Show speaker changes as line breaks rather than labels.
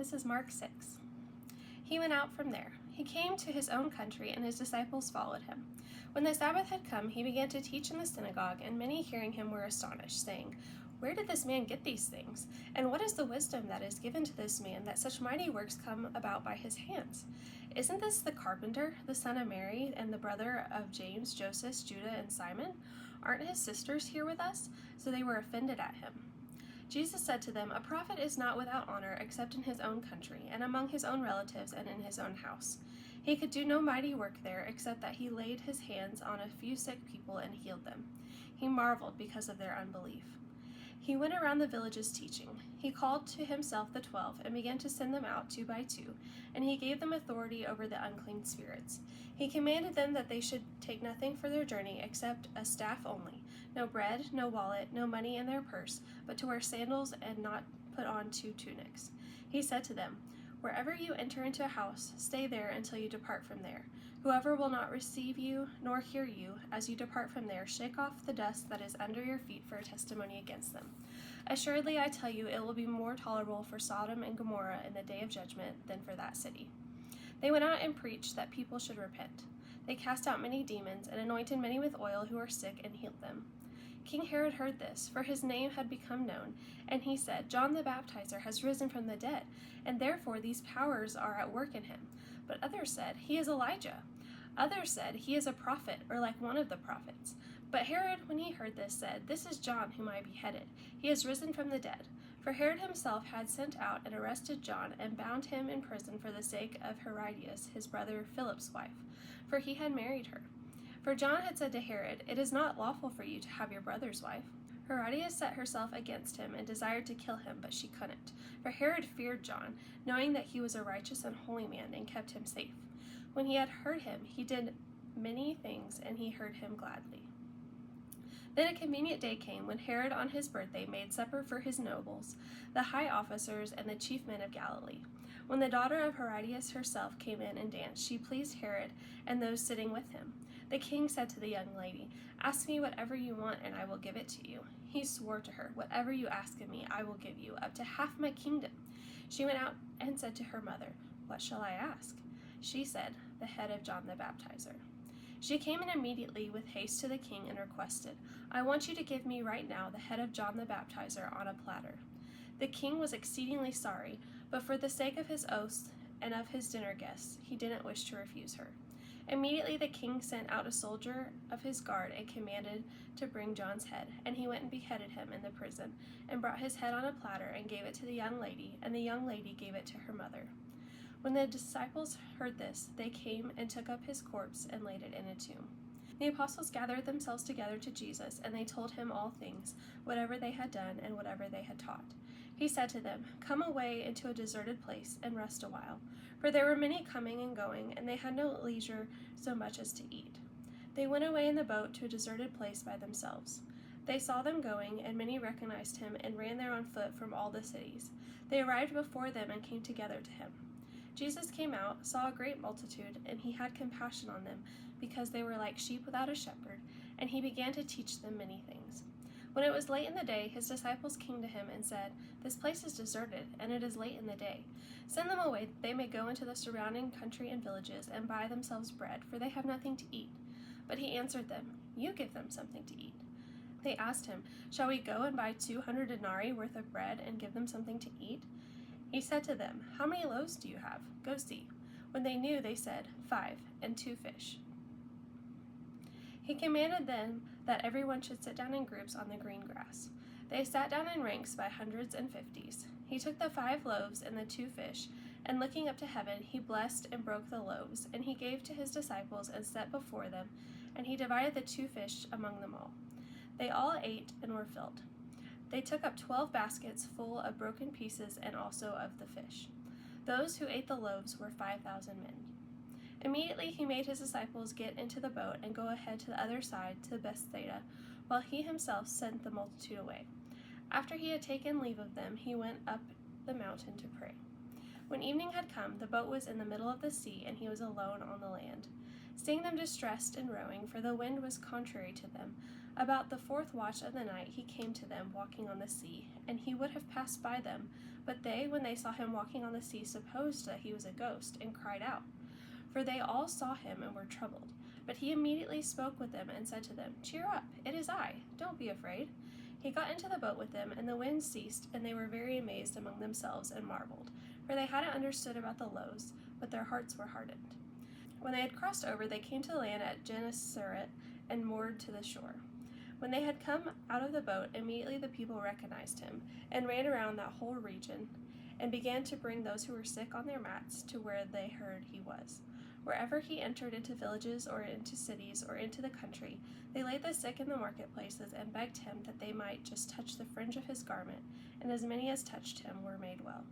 This is Mark 6. He went out from there. He came to his own country, and his disciples followed him. When the Sabbath had come, he began to teach in the synagogue, and many hearing him were astonished, saying, "Where did this man get these things? And what is the wisdom that is given to this man, that such mighty works come about by his hands? Isn't this the carpenter, the son of Mary, and the brother of James, Joseph, Judah, and Simon? Aren't his sisters here with us?" So they were offended at him. Jesus said to them, "A prophet is not without honor except in his own country, and among his own relatives, and in his own house." He could do no mighty work there, except that he laid his hands on a few sick people and healed them. He marveled because of their unbelief. He went around the villages teaching. He called to himself the 12 and began to send them out 2 by 2, and he gave them authority over the unclean spirits. He commanded them that they should take nothing for their journey except a staff only, no bread, no wallet, no money in their purse, but to wear sandals and not put on 2 tunics. He said to them, "Wherever you enter into a house, stay there until you depart from there. Whoever will not receive you nor hear you as you depart from there, shake off the dust that is under your feet for a testimony against them. Assuredly, I tell you, it will be more tolerable for Sodom and Gomorrah in the day of judgment than for that city." They went out and preached that people should repent. They cast out many demons and anointed many with oil who were sick and healed them. King Herod heard this, for his name had become known, and he said, "John the Baptizer has risen from the dead, and therefore these powers are at work in him." But others said, "He is Elijah." Others said, "He is a prophet, or like one of the prophets." But Herod, when he heard this, said, "This is John whom I beheaded. He has risen from the dead." For Herod himself had sent out and arrested John and bound him in prison for the sake of Herodias, his brother Philip's wife, for he had married her. For John had said to Herod, "It is not lawful for you to have your brother's wife." Herodias set herself against him and desired to kill him, but she couldn't. For Herod feared John, knowing that he was a righteous and holy man, and kept him safe. When he had heard him, he did many things, and he heard him gladly. Then a convenient day came when Herod on his birthday made supper for his nobles, the high officers, and the chief men of Galilee. When the daughter of Herodias herself came in and danced, she pleased Herod and those sitting with him. The king said to the young lady, "Ask me whatever you want, and I will give it to you." He swore to her, "Whatever you ask of me, I will give you, up to half my kingdom." She went out and said to her mother, "What shall I ask?" She said, "The head of John the Baptizer." She came in immediately with haste to the king and requested, "I want you to give me right now the head of John the Baptizer on a platter." The king was exceedingly sorry, but for the sake of his oaths and of his dinner guests, he didn't wish to refuse her. Immediately the king sent out a soldier of his guard and commanded to bring John's head, and he went and beheaded him in the prison, and brought his head on a platter and gave it to the young lady, and the young lady gave it to her mother. When the disciples heard this, they came and took up his corpse and laid it in a tomb. The apostles gathered themselves together to Jesus, and they told him all things, whatever they had done and whatever they had taught. He said to them, "Come away into a deserted place and rest a while." For there were many coming and going, and they had no leisure so much as to eat. They went away in the boat to a deserted place by themselves. They saw them going, and many recognized him and ran there on foot from all the cities. They arrived before them and came together to him. Jesus came out, saw a great multitude, and he had compassion on them, because they were like sheep without a shepherd, and he began to teach them many things. When it was late in the day, his disciples came to him and said, "This place is deserted, and it is late in the day. Send them away that they may go into the surrounding country and villages and buy themselves bread, for they have nothing to eat." But he answered them, "You give them something to eat." They asked him, "Shall we go and buy 200 denarii worth of bread and give them something to eat?" He said to them, "How many loaves do you have? Go see." When they knew, they said, 5, and 2 fish. He commanded them that everyone should sit down in groups on the green grass. They sat down in ranks by hundreds and fifties. He took the 5 loaves and the 2 fish, and looking up to heaven, he blessed and broke the loaves, and he gave to his disciples and set before them, and he divided the 2 fish among them all. They all ate and were filled. They took up 12 baskets full of broken pieces and also of the fish. Those who ate the loaves were 5,000 men. Immediately he made his disciples get into the boat and go ahead to the other side to Bethsaida, while he himself sent the multitude away. After he had taken leave of them, he went up the mountain to pray. When evening had come, the boat was in the middle of the sea, and he was alone on the land. Seeing them distressed and rowing, for the wind was contrary to them, about the 4th watch of the night he came to them walking on the sea, and he would have passed by them, but they, when they saw him walking on the sea, supposed that he was a ghost, and cried out. For they all saw him and were troubled. But he immediately spoke with them and said to them, Cheer up, it is I, don't be afraid. He got into the boat with them, and the wind ceased, and they were very amazed among themselves and marveled, for they hadn't understood about the loaves, but their hearts were hardened. When they had crossed over, they came to land at Gennesaret and moored to the shore. When they had come out of the boat, immediately the people recognized him, and ran around that whole region, and began to bring those who were sick on their mats to where they heard he was. Wherever he entered into villages or into cities or into the country, they laid the sick in the marketplaces and begged him that they might just touch the fringe of his garment, and as many as touched him were made well.